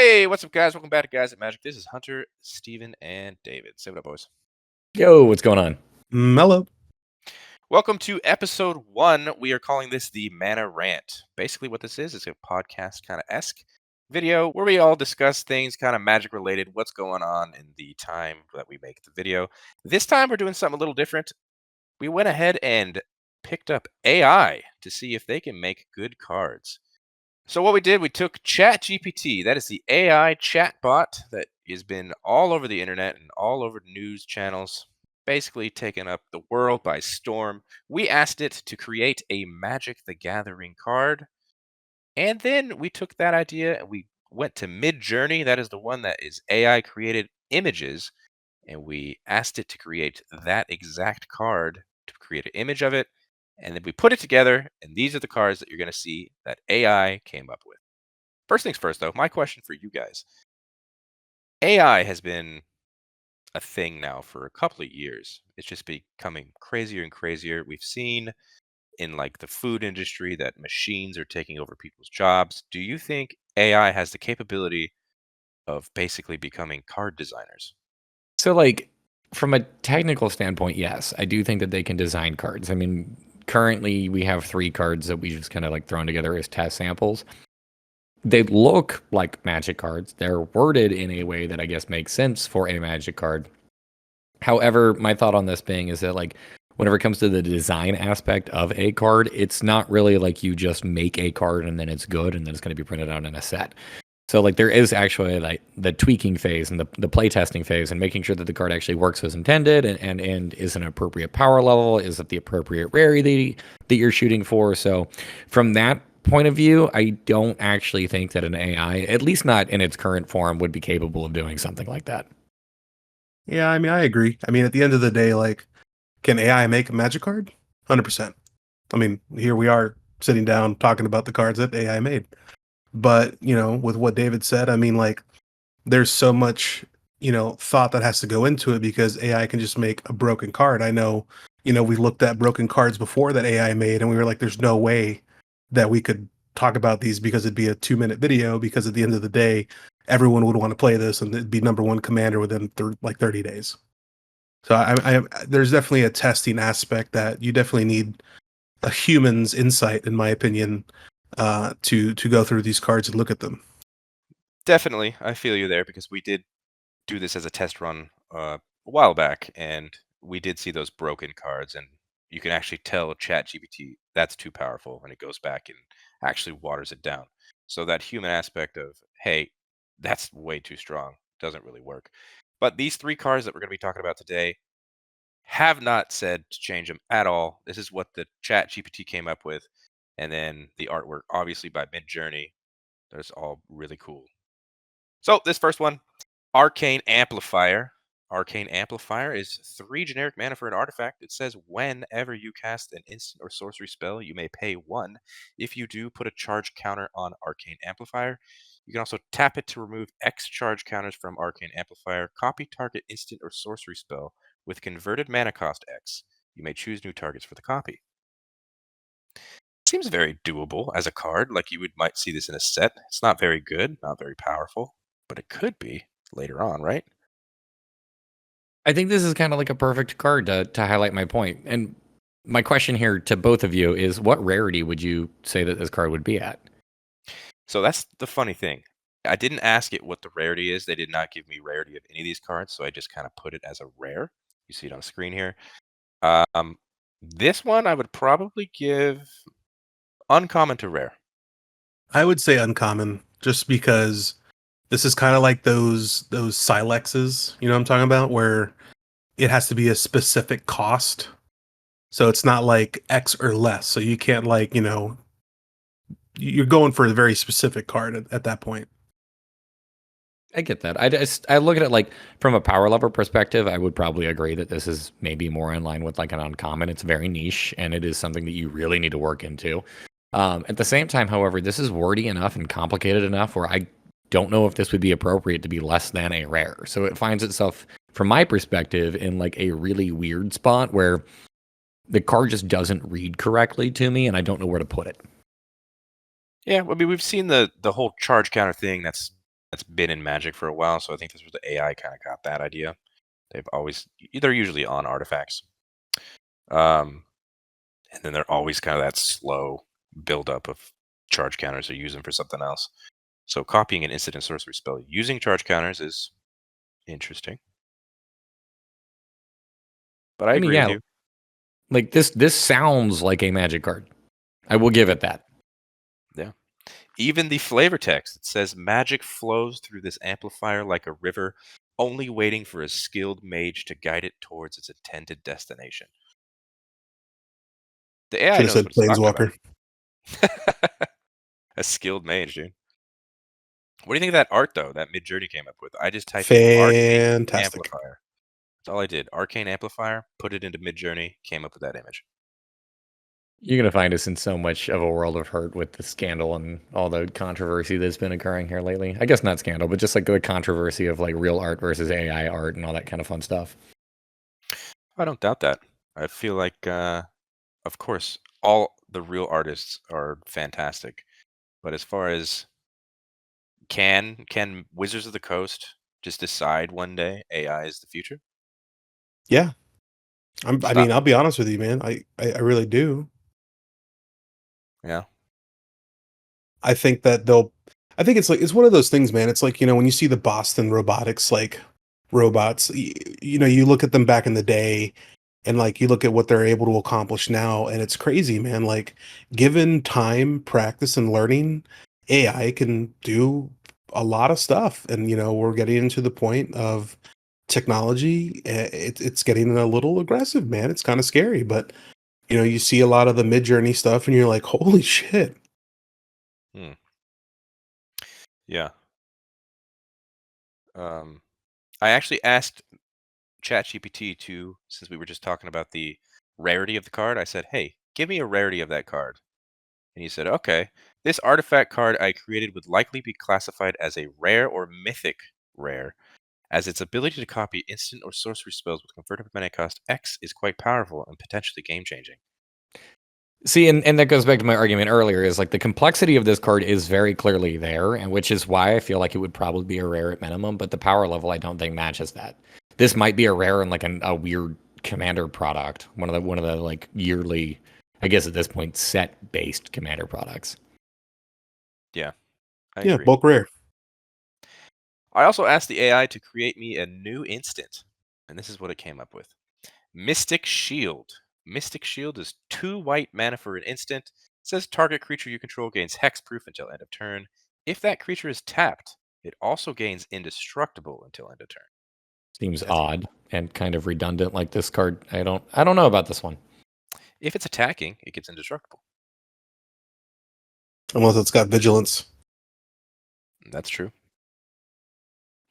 Hey, what's up, guys? Welcome back to Guys at Magic. This is Hunter, Steven, and David. Say what up, boys. Yo, what's going on? Mellow. Welcome to episode 1. We are calling this the Mana Rant. Basically, what this is a podcast kind of esque video where we all discuss things kind of magic related, what's going on in the time that we make the video. This time, we're doing something a little different. We went ahead and picked up AI to see if they can make good cards. So what we did, we took ChatGPT. That is the AI chatbot that has been all over the internet and all over news channels, basically taken up the world by storm. We asked it to create a Magic the Gathering card. And then we took that idea and we went to Mid-Journey. That is the one that is AI created images. And we asked it to create that exact card, to create an image of it. And then we put it together, and these are the cards that you're going to see that AI came up with. First things first, though, my question for you guys. AI has been a thing now for a couple of years. It's just becoming crazier and crazier. We've seen in like the food industry that machines are taking over people's jobs. Do you think AI has the capability of basically becoming card designers? So, from a technical standpoint, yes, I do think that they can design cards. I mean, currently we have 3 cards that we just kind of thrown together as test samples. They look like Magic cards. They're worded in a way that I guess makes sense for a Magic card. However, my thought on this being is that whenever it comes to the design aspect of a card, it's not really like you just make a card and then it's good and then it's going to be printed out in a set. So there is actually the tweaking phase and the play testing phase and making sure that the card actually works as intended and is an appropriate power level, is at the appropriate rarity that you're shooting for. So from that point of view, I don't actually think that an AI, at least not in its current form, would be capable of doing something like that. Yeah, I mean, I agree. I mean, at the end of the day, can AI make a Magic card? 100%. I mean, here we are sitting down talking about the cards that AI made. But, with what David said, I mean, there's so much, thought that has to go into it because AI can just make a broken card. I know, we looked at broken cards before that AI made and we were like, there's no way that we could talk about these because it'd be a 2-minute video because at the end of the day, everyone would want to play this and it'd be number 1 commander within 30 days. So there's definitely a testing aspect that you definitely need a human's insight, in my opinion, to go through these cards and look at them. Definitely, I feel you there because we did do this as a test run a while back, and we did see those broken cards, and you can actually tell ChatGPT that's too powerful, and it goes back and actually waters it down. So that human aspect of, hey, that's way too strong, doesn't really work. But these 3 cards that we're going to be talking about today have not said to change them at all. This is what the ChatGPT came up with, and then the artwork, obviously by Mid-Journey. That's all really cool. So this first one, Arcane Amplifier. Arcane Amplifier is 3 generic mana for an artifact. It says whenever you cast an instant or sorcery spell, you may pay 1. If you do, put a charge counter on Arcane Amplifier. You can also tap it to remove X charge counters from Arcane Amplifier. Copy target instant or sorcery spell with converted mana cost X. You may choose new targets for the copy. Seems very doable as a card, like you might see this in a set. It's not very good, not very powerful, but it could be later on, right? I think this is kind of like a perfect card to highlight my point. And my question here to both of you is, what rarity would you say that this card would be at? So that's the funny thing. I didn't ask it what the rarity is. They did not give me rarity of any of these cards, so I just kind of put it as a rare. You see it on the screen here. This one I would probably give uncommon to rare. I would say uncommon, just because this is kind of like those Silexes, you know what I'm talking about, where it has to be a specific cost. So it's not like X or less. So you can't you're going for a very specific card at that point. I get that. I look at it from a power level perspective, I would probably agree that this is maybe more in line with an uncommon. It's very niche and it is something that you really need to work into. At the same time, however, this is wordy enough and complicated enough where I don't know if this would be appropriate to be less than a rare. So it finds itself, from my perspective, in a really weird spot where the card just doesn't read correctly to me and I don't know where to put it. Yeah, I mean, we've seen the whole charge counter thing that's that's been in Magic for a while. So I think this was the AI kind of got that idea. They're usually on artifacts. And then they're always kind of that slow buildup of charge counters or use them for something else. So copying an instant and sorcery spell using charge counters is interesting. But I I mean, agree with yeah, you. like this sounds like a magic card. I will give it that. Yeah. Even the flavor text, it says magic flows through this amplifier like a river, only waiting for a skilled mage to guide it towards its intended destination. The AI Should have knows said what it's talking Planeswalker. about. A skilled mage, dude. What do you think of that art, though, that Midjourney came up with? I just typed in Arcane Fantastic. Amplifier. That's all I did. Arcane Amplifier, put it into Midjourney, came up with that image. You're gonna find us in so much of a world of hurt with the scandal and all the controversy that's been occurring here lately. I guess not scandal, but just like the controversy of like real art versus AI art and all that kind of fun stuff. I don't doubt that. I feel like, of course, all the real artists are fantastic. But as far as can Wizards of the Coast just decide one day AI is the future? Yeah. I Stop. mean, I'll be honest with you, man. I really do. Yeah. I think that they'll I think it's like it's one of those things, man. It's like, when you see the Boston Robotics like robots, you look at them back in the day and like you look at what they're able to accomplish now and it's crazy, man. Like given time, practice and learning, AI can do a lot of stuff and we're getting into the point of technology it's getting a little aggressive, man. It's kind of scary, but you see a lot of the mid-journey stuff and you're like, "Holy shit." Hmm. Yeah. Um, I actually asked ChatGPT to, since we were just talking about the rarity of the card, I said, "Hey, give me a rarity of that card." And he said, "Okay, this artifact card I created would likely be classified as a rare or mythic rare, as its ability to copy instant or sorcery spells with converted mana cost X is quite powerful and potentially game-changing." See, and that goes back to my argument earlier, is like the complexity of this card is very clearly there, and which is why I feel like it would probably be a rare at minimum, but the power level I don't think matches that. This might be a rare in like a weird commander product, one of the like yearly, I guess at this point, set based commander products. Yeah, I Yeah, agree. bulk rare. I also asked the AI to create me a new instant, and this is what it came up with. Mystic Shield. Mystic Shield is 2 white mana for an instant. It says target creature you control gains hexproof until end of turn. If that creature is tapped, it also gains indestructible until end of turn. Seems That's odd and kind of redundant. Like this card, I don't know about this one. if it's attacking, it gets indestructible. Unless it's got vigilance. That's true.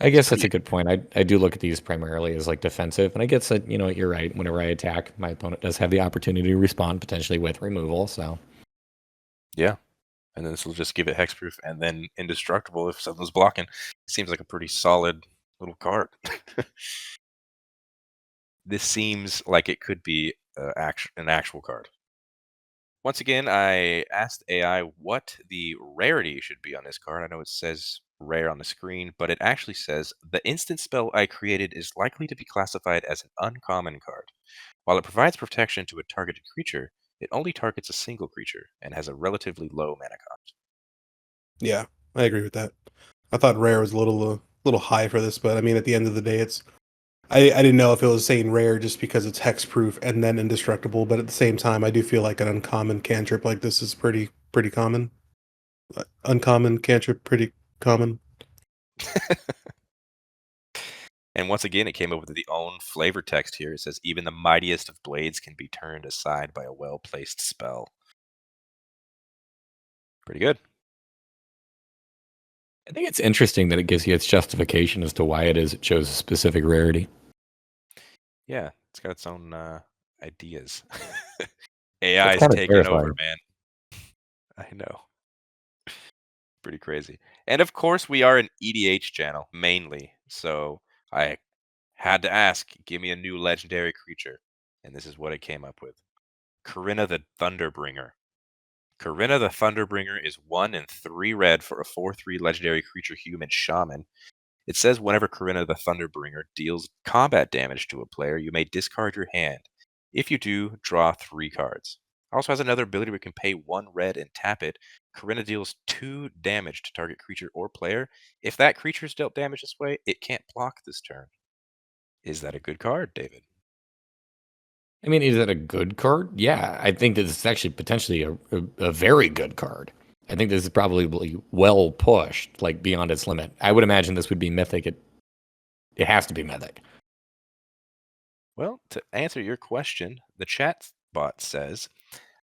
I It's guess that's pretty a good point. I do look at these primarily as like defensive, and I guess that you're right. Whenever I attack, my opponent does have the opportunity to respond potentially with removal. So yeah. And then this will just give it hexproof and then indestructible if something's blocking. Seems like a pretty solid little card. This seems like it could be an actual card. Once again, I asked AI what the rarity should be on this card. I know it says rare on the screen, but it actually says the instant spell I created is likely to be classified as an uncommon card. While it provides protection to a targeted creature, it only targets a single creature and has a relatively low mana cost. Yeah, I agree with that. I thought rare was a little high for this, but I mean, at the end of the day, I didn't know if it was saying rare just because it's hexproof and then indestructible, but at the same time, I do feel like an uncommon cantrip like this is pretty common. Uncommon cantrip, pretty common. And once again, it came up with its own flavor text here. It says, even the mightiest of blades can be turned aside by a well placed spell. Pretty good. I think it's interesting that it gives you its justification as to why it is it chose a specific rarity. Yeah, it's got its own ideas. It's AI's kind of taking over, terrifying. man. I know. Pretty crazy. And of course, we are an EDH channel mainly. So I had to ask, give me a new legendary creature. And this is what it came up with. Corinna the Thunderbringer. Corinna the Thunderbringer is 1 and 3 red for a 4/3 legendary creature human shaman. It says whenever Corinna the Thunderbringer deals combat damage to a player, you may discard your hand. If you do, draw 3 cards. Also has another ability where you can pay 1 red and tap it. Corinna deals 2 damage to target creature or player. If that creature is dealt damage this way, it can't block this turn. Is that a good card, David? I mean, is it a good card? Yeah, I think that this is actually potentially a very good card. I think this is probably well pushed, like beyond its limit. I would imagine this would be mythic. It has to be mythic. Well, to answer your question, the chat bot says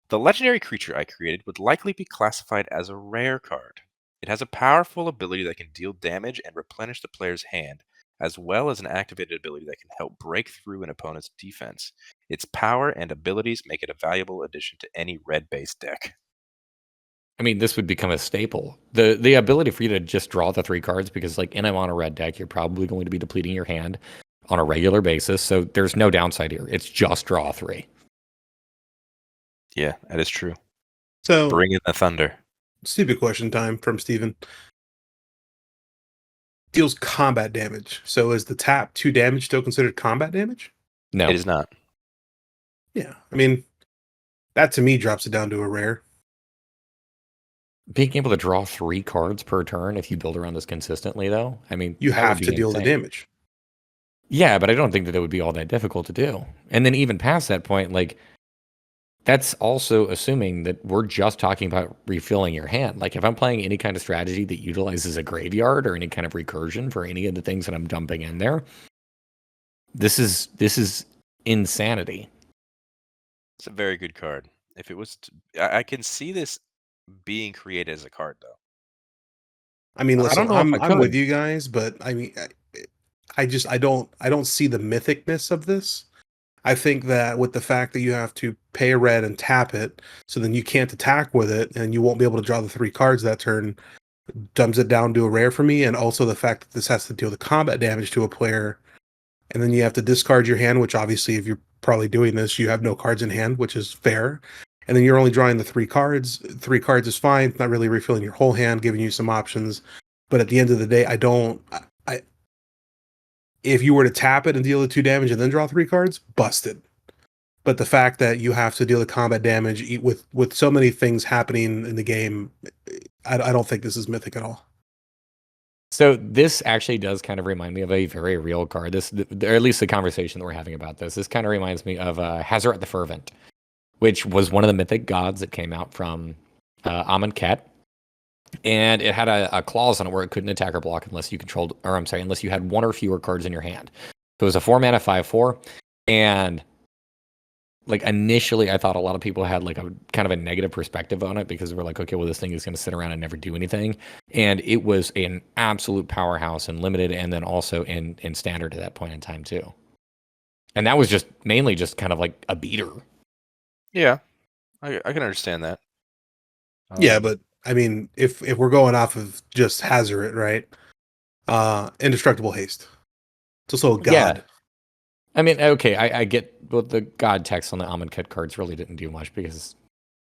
the legendary creature I created would likely be classified as a rare card. It has a powerful ability that can deal damage and replenish the player's hand, as well as an activated ability that can help break through an opponent's defense. Its power and abilities make it a valuable addition to any red-based deck. I mean, this would become a staple. The ability for you to just draw the 3 cards, because like in a mono red deck, you're probably going to be depleting your hand on a regular basis. So there's no downside here. It's just draw 3. Yeah, that is true. So, Bring in the thunder. stupid question time from Steven. Deals combat damage. So is the tap 2 damage still considered combat damage? No, It is not. Yeah. I mean, that to me drops it down to a rare. being able to draw 3 cards per turn if you build around this consistently, though, I mean, You that would have be to deal the insane. damage. Yeah, but I don't think that would be all that difficult to do. And then even past that point, like that's also assuming that we're just talking about refilling your hand. Like if I'm playing any kind of strategy that utilizes a graveyard or any kind of recursion for any of the things that I'm dumping in there, this is insanity. It's a very good card. If it was, I can see this being created as a card, though. I mean, I don't listen, know if I I'm with could. you guys, but I mean, I don't see the mythicness of this. I think that with the fact that you have to pay a red and tap it, so then you can't attack with it, and you won't be able to draw the 3 cards that turn, dumbs it down to a rare for me. And also the fact that this has to deal the combat damage to a player, and then you have to discard your hand, which obviously, if you're probably doing this, you have no cards in hand, which is fair. And then you're only drawing the 3 cards. 3 cards is fine, not really refilling your whole hand, giving you some options. But at the end of the day, I if you were to tap it and deal the 2 damage and then draw 3 cards, busted. But the fact that you have to deal the combat damage with so many things happening in the game, I don't think this is mythic at all. So this actually does kind of remind me of a very real card. Or at least the conversation that we're having about this. This kind of reminds me of Hazaret the Fervent, which was one of the mythic gods that came out from Amonkhet. And it had a clause on it where it couldn't attack or block unless you controlled, or I'm sorry, unless you had 1 or fewer cards in your hand. So it was a 4-mana 5/4, and like initially I thought a lot of people had like a kind of a negative perspective on it because we're like, okay, well, this thing is going to sit around and never do anything. And it was an absolute powerhouse in limited and then also in standard at that point in time too. And that was just mainly just kind of like a beater. Yeah, I can understand that. Yeah, but I mean, if we're going off of just Hazaret, right? Indestructible haste. It's also a Yeah. god. I mean, okay, I get, but the god text on the Amonkhet cards really didn't do much because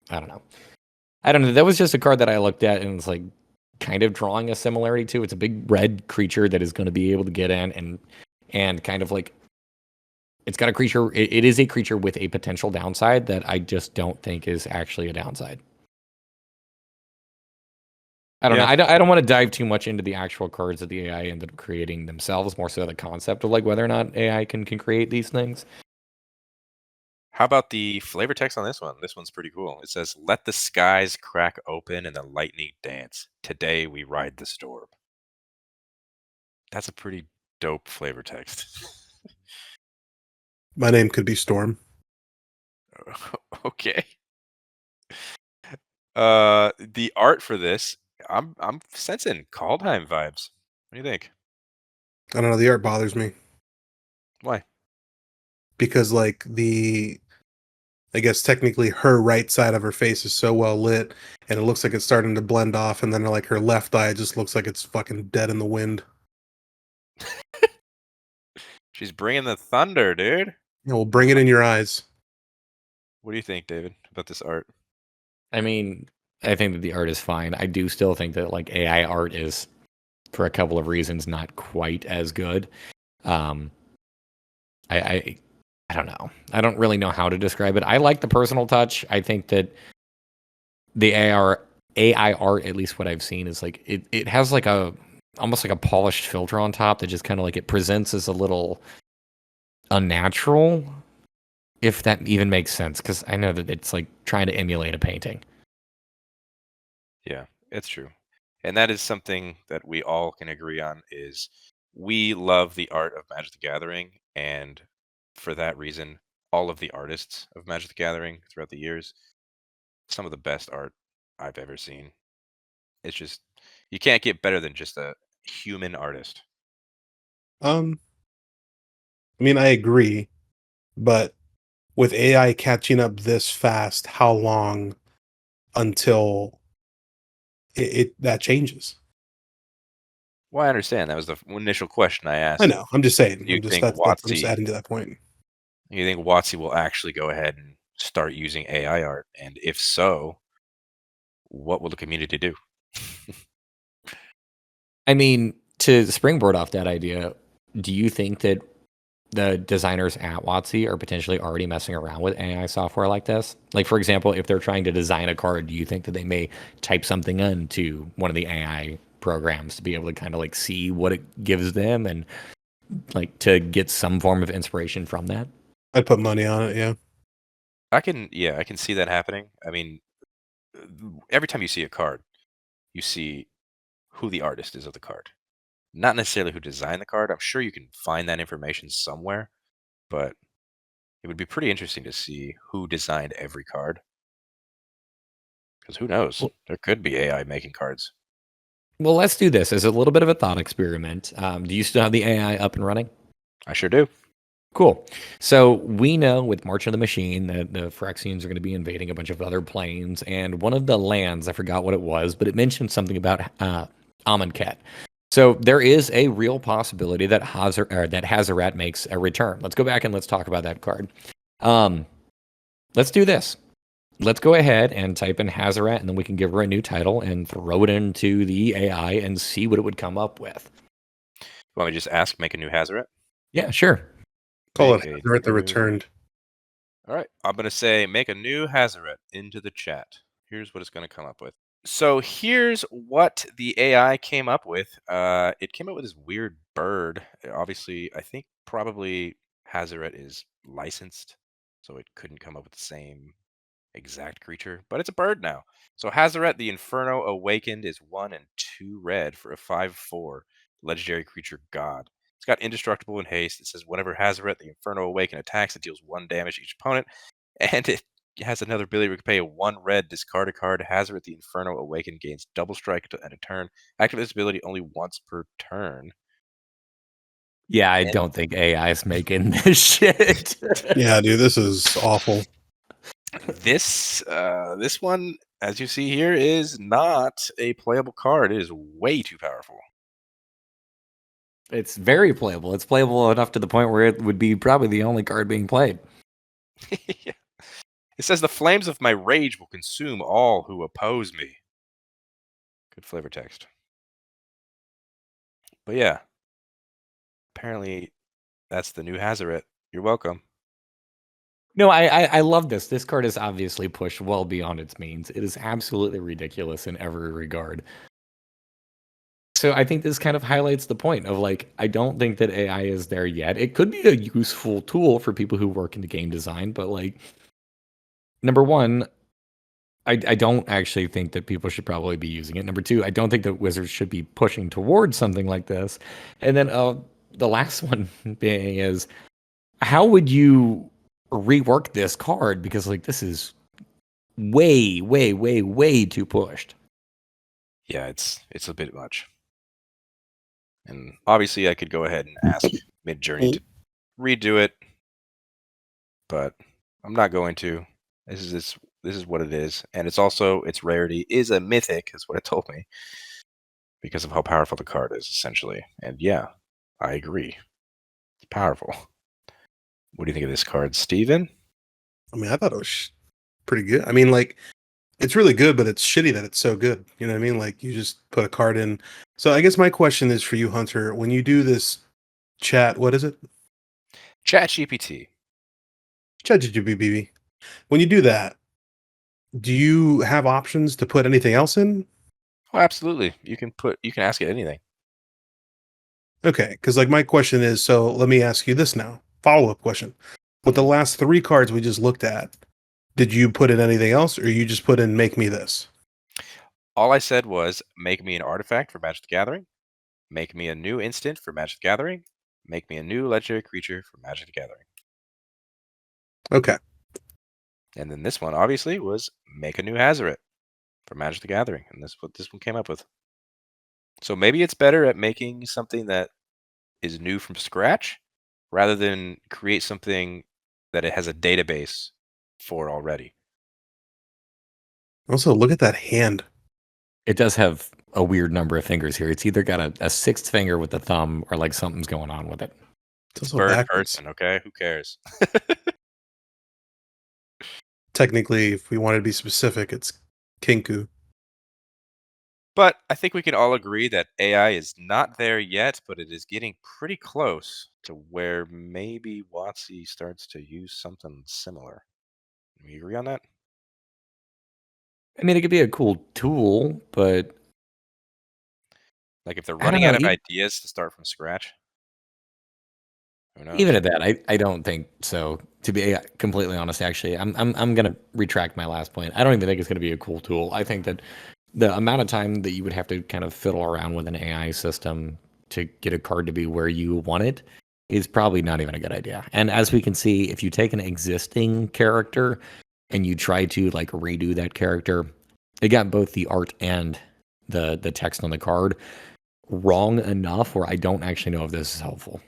I don't know. That was just a card that I looked at and it's like kind of drawing a similarity to. It's a big red creature that is going to be able to get in and kind of like it's got a creature. It is a creature with a potential downside that I just don't think is actually a downside. I don't know. I don't want to dive too much into the actual cards that the AI ended up creating themselves. More so the concept of like whether or not AI can create these things. How about the flavor text on this one? This one's pretty cool. It says, "Let the skies crack open and the lightning dance. Today we ride the storm." That's a pretty dope flavor text. My name could be Storm. Okay. The art for this, I'm sensing Kaldheim vibes. What do you think? I don't know. The art bothers me Why? because I guess technically her right side of her face is so well lit, and it looks like it's starting to blend off, and then like her left eye just looks like it's fucking dead in the wind. She's bringing the thunder, dude. Yeah, well, bring it in your eyes. What do you think, David, about this art? I mean, I think that the art is fine. I do still think that like AI art is, for a couple of reasons, not quite as good. Um, I, I I don't know. I don't really know how to describe it. I like the personal touch. I think that the AI art, at least what I've seen, is like it has like a almost like a polished filter on top that just kind of like it presents as a little unnatural, if that even makes sense. Because I know that it's like trying to emulate a painting. Yeah, it's true. And that is something that we all can agree on is we love the art of Magic the Gathering, and for that reason, all of the artists of Magic the Gathering throughout the years, some of the best art I've ever seen. It's just you can't get better than just a human artist. Um, I mean, I agree, but with AI catching up this fast, how long until it that changes? Well, I understand that was the initial question I I asked. know. I'm just saying. Do you think I'm just WotC adding to that point. you think WotC will actually go ahead and start using AI art? And if so, what will the community do? I mean, to springboard off that idea, do you think that the designers at WotC are potentially already messing around with AI software like this? Like, for example, if they're trying to design a card, do you think that they may type something into one of the AI programs to be able to kind of like see what it gives them and like to get some form of inspiration from that? I'd put money on it. Yeah. I can see that happening. I mean, every time you see a card, you see who the artist is of the card. Not necessarily who designed the card. I'm sure you can find that information somewhere, but it would be pretty interesting to see who designed every card. Because who knows? Well, There could be AI making cards. well, let's do this as a little bit of a thought experiment. Do you still have the AI up and running? I sure do. Cool. So we know with March of the Machine that the Phyrexians are going to be invading a bunch of other planes, and one of the lands, I forgot what it was, but it mentioned something about Amonkhet. So there is a real possibility that Hazaret makes a return. Let's go back and let's talk about that card. Um, let's do this. Let's go ahead and type in Hazaret, and then we can give her a new title and throw it into the AI and see what it would come up with. Want me to just ask, make a new Hazaret? Yeah, sure. Call it Make a Hazard the new. Returned. All right. I'm going to say make a new Hazaret into the chat. Here's what it's going to come up with. So here's what the AI came up with. It came up with this weird bird. Obviously, I think probably Hazaret is licensed, so it couldn't come up with the same exact creature, but it's a bird now. So Hazaret the Inferno Awakened is 1 and 2 red for a 5/4 legendary creature god. It's got indestructible and haste. It says whenever Hazaret the Inferno Awakened attacks, it deals 1 damage to each opponent, and it has another ability where you can pay a 1 red, discard a card. Hazaret the Inferno Awakened gains double strike at a turn. Activate this ability only once per turn. Yeah, I And don't think AI is making this shit. Yeah, dude, this is awful. this one, as you see here, is not a playable card. It is way too powerful. It's very playable. It's playable enough to the point where it would be probably the only card being played. Yeah. It says the flames of my rage will consume all who oppose me. Good flavor text. But yeah, apparently that's the new Hazaret. You're welcome. No, I love this. This card is obviously pushed well beyond its means. It is absolutely ridiculous in every regard. So I think this kind of highlights the point of like, I don't think that AI is there yet. It could be a useful tool for people who work into game design, but like, number one, I don't actually think that people should probably be using it. Number two, I don't think that wizards should be pushing towards something like this. And then the last one being is, how would you rework this card? Because like this is way, way, way, way too pushed. Yeah, it's a bit much. And obviously I could go ahead and ask Midjourney to redo it, but I'm not going to. This is what it is. And it's also its rarity is a mythic, is what it told me. Because of how powerful the card is, essentially. And yeah, I agree. It's powerful. What do you think of this card, Steven? I mean, I thought it was pretty good. I mean, like It's really good, but it's shitty that it's so good. You know what I mean? Like you just put a card in. So I guess my question is for you, Hunter. When you do this chat, what is it? Chat GPT. ChatGPT. When you do that, do you have options to put anything else in? Oh, absolutely. You can ask it anything. Okay, because like my question is, so let me ask you this now. Follow up question. With the Mhm. last three cards we just looked at, did you put in anything else, or you just put in "make me this"? All I said was make me an artifact for Magic the Gathering, make me a new instant for Magic the Gathering, make me a new legendary creature for Magic the Gathering. Okay. And then this one obviously was make a new Hazoret for Magic the Gathering, and this is what this one came up with. So maybe it's better at making something that is new from scratch rather than create something that it has a database for already. Also, look at that hand. It does have a weird number of fingers here. It's either got a sixth finger with the thumb or like something's going on with it. It's It's also bird backwards. person, okay? Who cares? Technically, if we wanted to be specific, it's Kinku. But I think we can all agree that AI is not there yet, but it is getting pretty close to where maybe WotC starts to use something similar. We agree on that? I mean, it could be a cool tool, but Like if they're I don't running know. out of ideas to start from scratch, who Even knows? at that, I don't think so. To be completely honest, actually, I'm gonna retract my last point. I don't even think it's gonna be a cool tool. I think that the amount of time that you would have to kind of fiddle around with an AI system to get a card to be where you want it is probably not even a good idea. And as we can see, if you take an existing character and you try to like redo that character, it got both the art and the text on the card wrong enough where I don't actually know if this is helpful.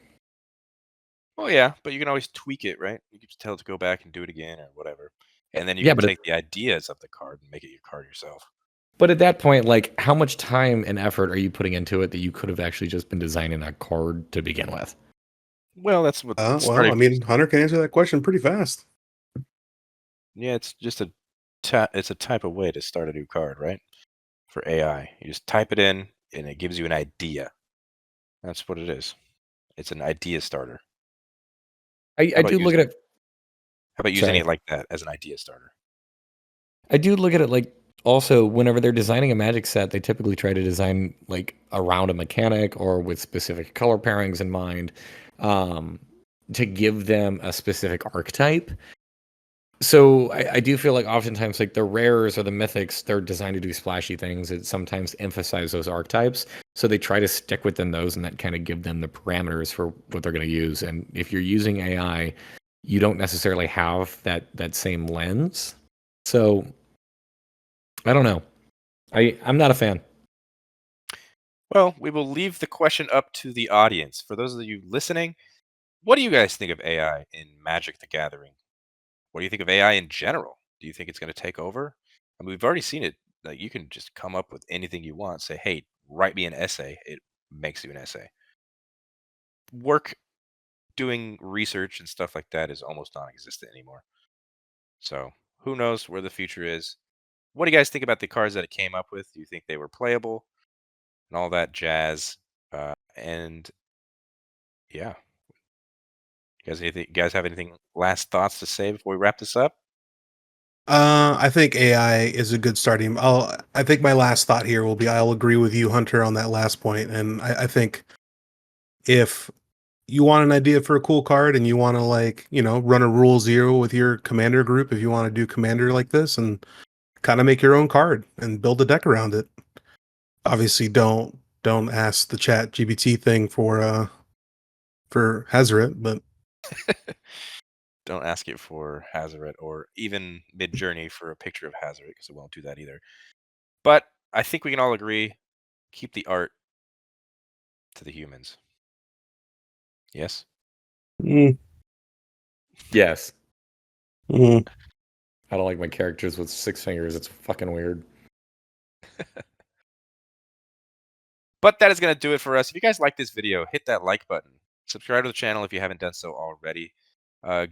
Well, yeah, but you can always tweak it, right? You can just tell it to go back and do it again or whatever. And then you Yeah, can but take the ideas of the card and make it your card yourself. But at that point, like, how much time and effort are you putting into it that you could have actually just been designing that card to begin with? Well, that's what Well, starting I from. mean, Hunter can answer that question pretty fast. Yeah, it's just it's a type of way to start a new card, right? For AI, you just type it in and it gives you an idea. That's what it is. It's an idea starter. How I about do look using at it? it. How about using Sorry, it like that as an idea starter? I do look at it like also whenever they're designing a magic set, they typically try to design like around a mechanic or with specific color pairings in mind, um, to give them a specific archetype. So I do feel like oftentimes like the rares or the mythics, they're designed to do splashy things. It sometimes emphasize those archetypes. So they try to stick within those and that kind of give them the parameters for what they're going to use. And if you're using AI, you don't necessarily have that same lens. So I don't know. I'm not a fan. Well, we will leave the question up to the audience. For those of you listening, what do you guys think of AI in Magic the Gathering? What do you think of AI in general? Do you think it's going to take over? I mean, we've already seen it. Like you can just come up with anything you want. Say, "Hey, write me an essay." It makes you an essay. Work doing research and stuff like that is almost non-existent anymore. So who knows where the future is? What do you guys think about the cards that it came up with? Do you think they were playable and all that jazz? And yeah, you guys have anything last thoughts to say before we wrap this up? I think AI is a good starting. I think my last thought here will be I'll agree with you, Hunter, on that last point. And I think if you want an idea for a cool card and you want to like, run a rule zero with your commander group, if you want to do commander like this and kind of make your own card and build a deck around it. Obviously don't ask the chat GBT thing for Hazaret, but Don't ask it for Hazoret or even Mid Journey for a picture of Hazoret because it won't do that either. But I think we can all agree keep the art to the humans. Yes? mm, Yes. mm. I don't like my characters with six fingers. It's fucking weird. But that is going to do it for us. If you guys like this video, hit that like button. Subscribe to the channel if you haven't done so already. Uh,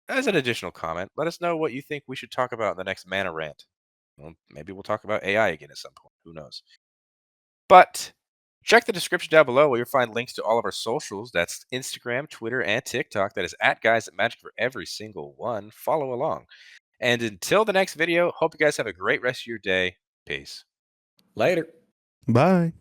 as an additional comment, let us know what you think we should talk about in the next Mana Rant. well, maybe we'll talk about AI again at some point. Who knows? But check the description down below where you'll find links to all of our socials. That's Instagram, Twitter, and TikTok. That is at Guys at Magic for every single one. Follow along. And until the next video, hope you guys have a great rest of your day. Peace. Later. Bye.